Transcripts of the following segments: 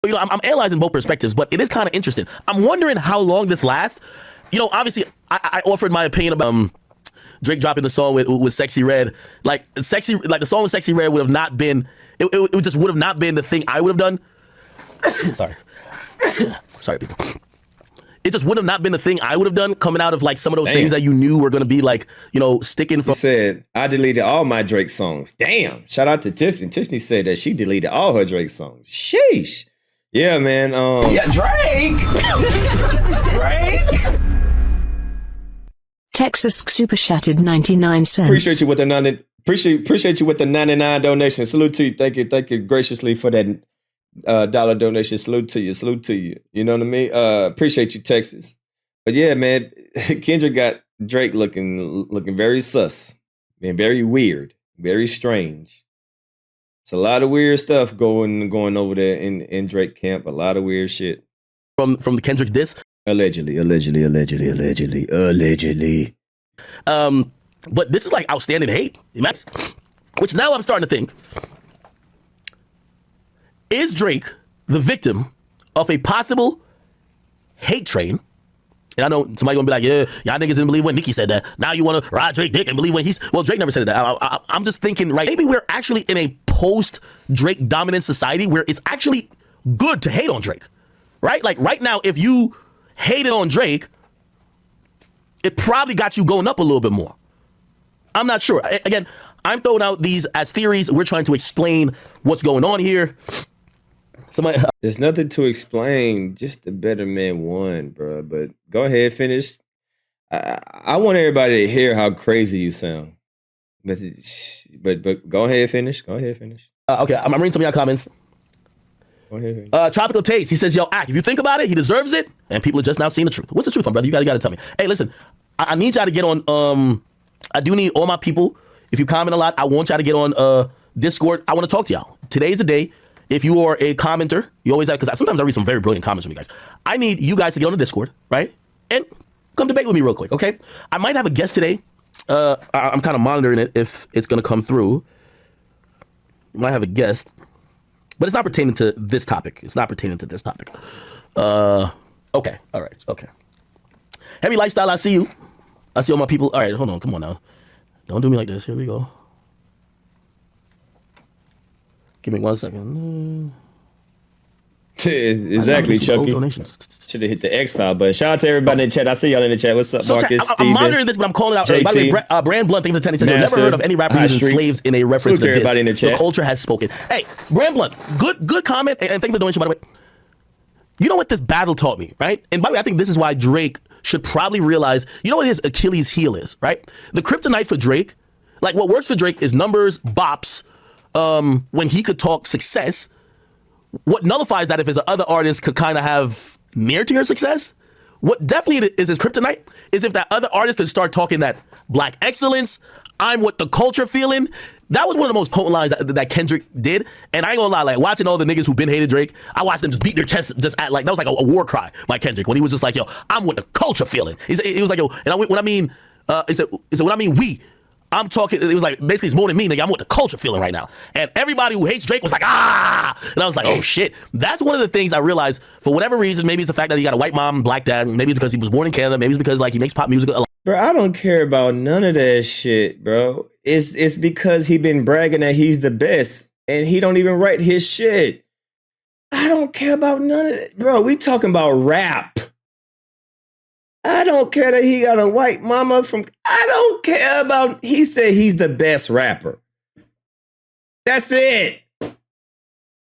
I'm analyzing both perspectives, but it is kind of interesting. I'm wondering how long this lasts. Obviously, I offered my opinion about Drake dropping the song with Sexy Red. Like the song with Sexy Red would have not been. It just would have not been the thing I would have done. Sorry, people. It just would have not been the thing I would have done coming out of like some of those things that you knew were going to be like, sticking from. He said, I deleted all my Drake songs. Damn. Shout out to Tiffany. Tiffany said that she deleted all her Drake songs. Sheesh. Yeah, man. Yeah, Drake. Drake. Texas super shattered 99 cents. Appreciate you with the appreciate you with the 99 donation. Salute to you. Thank you graciously for that dollar donation. Salute to you. You know what I mean? Appreciate you, Texas. But yeah, man, Kendrick got Drake looking very sus and very weird, very strange. It's a lot of weird stuff going over there in Drake camp. A lot of weird shit from the Kendrick diss. Allegedly. But this is like outstanding hate, which now I'm starting to think. Is Drake the victim of a possible hate train? And I know somebody gonna be like, yeah, y'all niggas didn't believe when Nicki said that. Now you wanna ride Drake dick and believe when Drake never said that. I'm just thinking, right, maybe we're actually in a post-Drake dominant society where it's actually good to hate on Drake, right? Like right now, if you hated on Drake, it probably got you going up a little bit more. I'm not sure. Again, I'm throwing out these as theories. We're trying to explain what's going on here. There's nothing to explain. Just the better man won, bro. But go ahead, finish. I want everybody to hear how crazy you sound. But go ahead, finish. Okay, I'm reading some of your comments. Tropical Taste, he says, yo, Ak, if you think about it, he deserves it, and people are just now seeing the truth. What's the truth, my brother? You gotta tell me. Hey, listen, I need y'all to get on, I do need all my people. If you comment a lot, I want y'all to get on Discord. I want to talk to y'all. Today's the day. If you are a commenter, you always have, because sometimes I read some very brilliant comments from you guys. I need you guys to get on the Discord, right? And come debate with me real quick, okay? I might have a guest today. I'm kind of monitoring it if it's going to come through. I might have a guest. But it's not pertaining to this topic. Okay. All right. Okay. Heavy Lifestyle, I see you. I see all my people. All right, hold on. Come on now. Don't do me like this. Here we go. Give me 1 second. Exactly, Chucky. Should have hit the X file button. Shout out to everybody in the chat. I see y'all in the chat. What's up, Marcus? I'm monitoring this, but I'm calling out. By the way, Brand Blunt, thank you for attending. I've never heard of any rapper using slaves in a reference to everybody in the chat. The culture has spoken. Hey, Brand Blunt, good comment, and thank you for the donation, by the way. You know what this battle taught me, right? And by the way, I think this is why Drake should probably realize, you know what his Achilles heel is, right? The kryptonite for Drake, like what works for Drake is numbers, bops, when he could talk success. What nullifies that if his other artists could kind of have near-tier success? What definitely is his kryptonite is if that other artist could start talking that black excellence, I'm what the culture feeling. That was one of the most potent lines that Kendrick did. And I ain't gonna lie, like watching all the niggas who been hated Drake, I watched them just beat their chest, just at like, that was like a war cry by Kendrick when he was just like, yo, I'm what the culture feeling. He was like, yo, and what I mean, he said, what I mean, I'm talking, it was like, basically it's more than me, nigga, I'm what the culture feeling right now. And everybody who hates Drake was like, ah! And I was like, oh shit. That's one of the things I realized, for whatever reason, maybe it's the fact that he got a white mom, black dad, maybe it's because he was born in Canada, maybe it's because like he makes pop music a lot. Bro, I don't care about none of that shit, bro. It's because he been bragging that he's the best and he don't even write his shit. I don't care about none of that. Bro, we talking about rap. I don't care that he got a white mama from, I don't care about, he said he's the best rapper. That's it.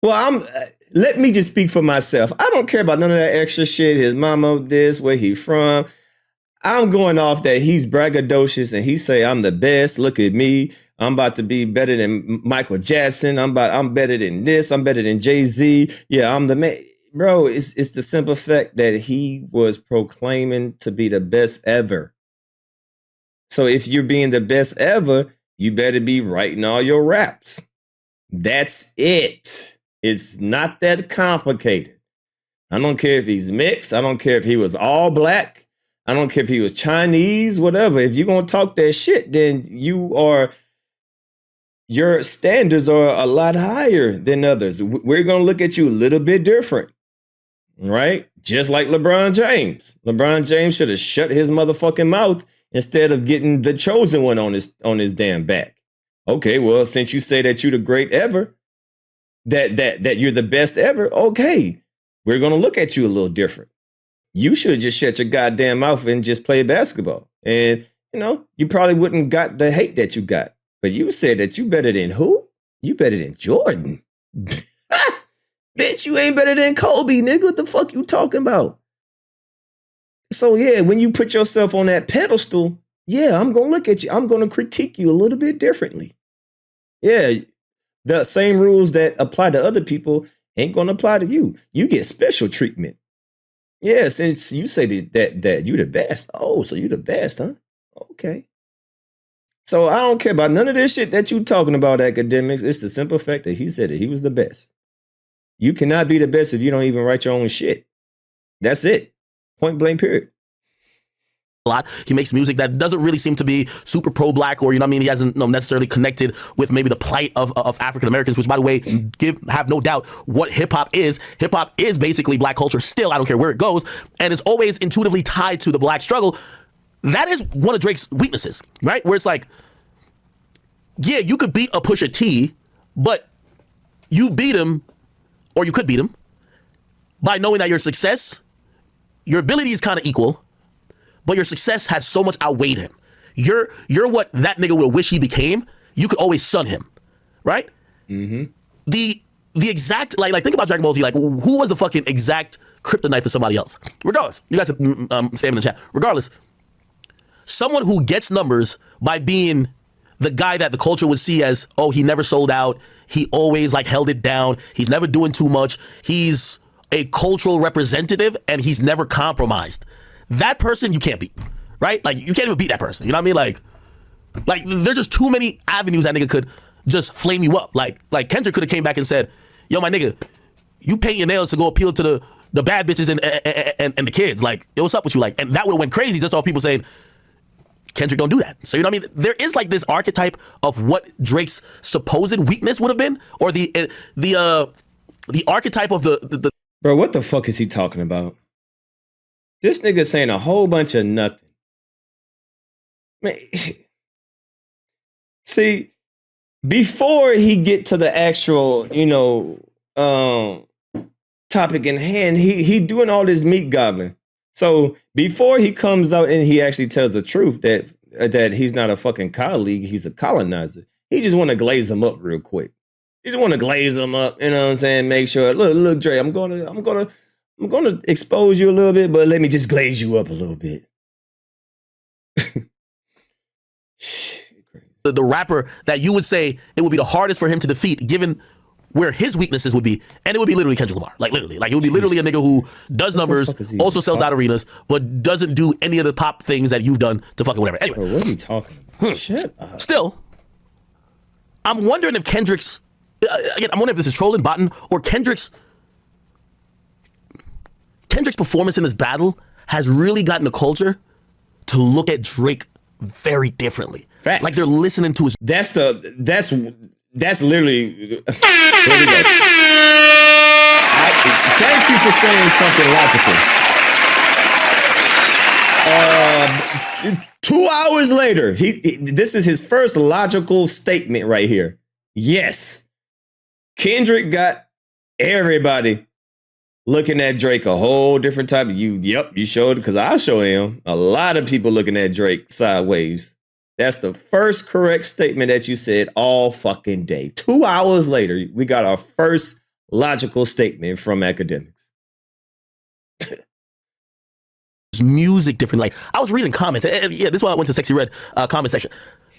Well, let me just speak for myself. I don't care about none of that extra shit. His mama, this, where he from. I'm going off that he's braggadocious and he say, I'm the best. Look at me. I'm about to be better than Michael Jackson. I'm better than this. I'm better than Jay-Z. Yeah, I'm the man. Bro, it's the simple fact that he was proclaiming to be the best ever. So if you're being the best ever, you better be writing all your raps. That's it. It's not that complicated. I don't care if he's mixed. I don't care if he was all black. I don't care if he was Chinese, whatever. If you're going to talk that shit, then you are your standards are a lot higher than others. We're going to look at you a little bit different, right? Just like LeBron James. LeBron James should have shut his motherfucking mouth instead of getting the chosen one on his damn back. Okay, well, since you say that you're the great ever, that you're the best ever, okay, we're going to look at you a little different. You should just shut your goddamn mouth and just play basketball. And, you probably wouldn't got the hate that you got. But you said that you better than who? You better than Jordan. Bitch, you ain't better than Kobe, nigga. What the fuck you talking about? So, yeah, when you put yourself on that pedestal, yeah, I'm going to look at you. I'm going to critique you a little bit differently. Yeah, the same rules that apply to other people ain't going to apply to you. You get special treatment. Yeah, since you say that you're the best. Oh, so you're the best, huh? Okay. So I don't care about none of this shit that you talking about, Akademiks. It's the simple fact that he said that he was the best. You cannot be the best if you don't even write your own shit. That's it. Point blank, period. A lot. He makes music that doesn't really seem to be super pro-black, or he hasn't necessarily connected with maybe the plight of African Americans, which, by the way, have no doubt what hip-hop is. Hip-hop is basically black culture still. I don't care where it goes. And it's always intuitively tied to the black struggle. That is one of Drake's weaknesses, right? Where it's like, yeah, you could beat a Pusha T, but you beat him, or you could beat him, by knowing that your success, your ability is kind of equal, but your success has so much outweighed him. You're what that nigga would wish he became. You could always son him, right? Mm-hmm. The exact, like think about Dragon Ball Z. Like, who was the fucking exact kryptonite for somebody else? Regardless, you guys have spam in the chat. Regardless, someone who gets numbers by being the guy that the culture would see as, oh, he never sold out. He always held it down. He's never doing too much. He's a cultural representative and he's never compromised. That person you can't beat, right? Like, you can't even beat that person. You know what I mean? Like there's just too many avenues that nigga could just flame you up. Like Kendrick could have came back and said, yo, my nigga, you paint your nails to go appeal to the bad bitches and the kids. Like, yo, what's up with you? Like, and that would have went crazy just off people saying, Kendrick don't do that. So, you know what I mean? There is this archetype of what Drake's supposed weakness would have been, or the archetype of the Bro, what the fuck is he talking about? This nigga saying a whole bunch of nothing. Man, see, before he get to the actual, topic in hand, he doing all this meat gobbling. So before he comes out and he actually tells the truth that he's not a fucking colleague, he's a colonizer. He just want to glaze him up real quick. He just want to glaze him up, you know what I'm saying? Make sure, look, Dre, I'm gonna expose you a little bit, but let me just glaze you up a little bit. the rapper that you would say it would be the hardest for him to defeat, given where his weaknesses would be, and it would be literally Kendrick Lamar. Like, literally. Like, it would be literally a nigga who does numbers, also sells out arenas, but doesn't do any of the pop things that you've done to fucking whatever. Anyway. Bro, what are you talking about? Shut up. Still, I'm wondering if Kendrick's, again, I'm wondering if this is trolling, botting, or Kendrick's performance in this battle has really gotten the culture to look at Drake very differently. Facts. Like, they're listening to his... That's literally... There we go. Thank you for saying something logical. 2 hours later, this is his first logical statement right here. Yes, Kendrick got everybody looking at Drake a whole different type of you. Yep, you showed it, because I show him. A lot of people looking at Drake sideways. That's the first correct statement that you said all fucking day. 2 hours later, we got our first logical statement from Akademiks. Music different. Like, I was reading comments. And yeah, this is why I went to Sexy Red comment section.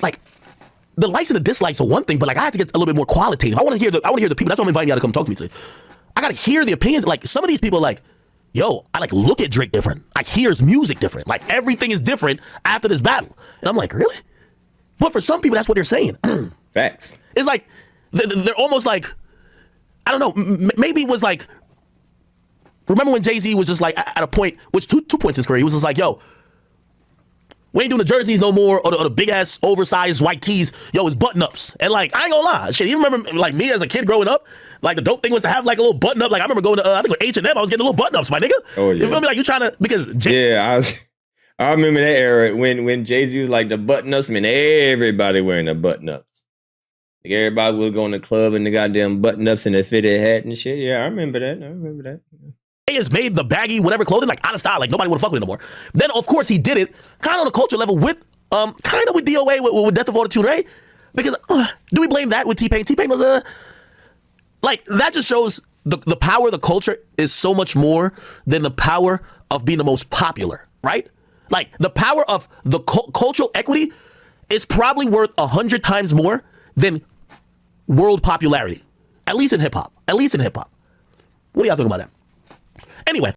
Like, the likes and the dislikes are one thing, but I had to get a little bit more qualitative. I want to hear the people. That's why I'm inviting you to come talk to me today. I got to hear the opinions. Like, some of these people are like, yo, I look at Drake different. I hear his music different. Like, everything is different after this battle. And I'm like, really? But for some people, that's what they're saying. Facts. It's like, they're almost like, I don't know, maybe it was like, remember when Jay-Z was just like, at a point, which two points in his career, he was just like, yo, We ain't doing the jerseys no more, or the big ass oversized white tees. Yo, it's button ups. And like, I ain't gonna lie, shit. You remember like me as a kid growing up? Like the dope thing was to have like a little button up. Like I remember going to I think with H&M, I was getting little button ups, my nigga. Oh yeah. You feel me? Like you trying to because I remember that era when Jay-Z was like the button ups, man. Everybody wearing the button ups. Like everybody was going to the club and the goddamn button ups and the fitted hat and shit. Yeah, I remember that. Has made the baggy whatever clothing like out of style, like nobody would fuck with it no more. Then of course he did it kind of on a culture level with kind of with DOA with Death of Autotune, right? Because do we blame that with T-Pain? T-Pain was like that just shows the power of the culture is so much more than the power of being the most popular, right? Like the power of the cultural equity is probably worth 100 times more than world popularity, at least in hip hop. What do y'all think about that? Anyway.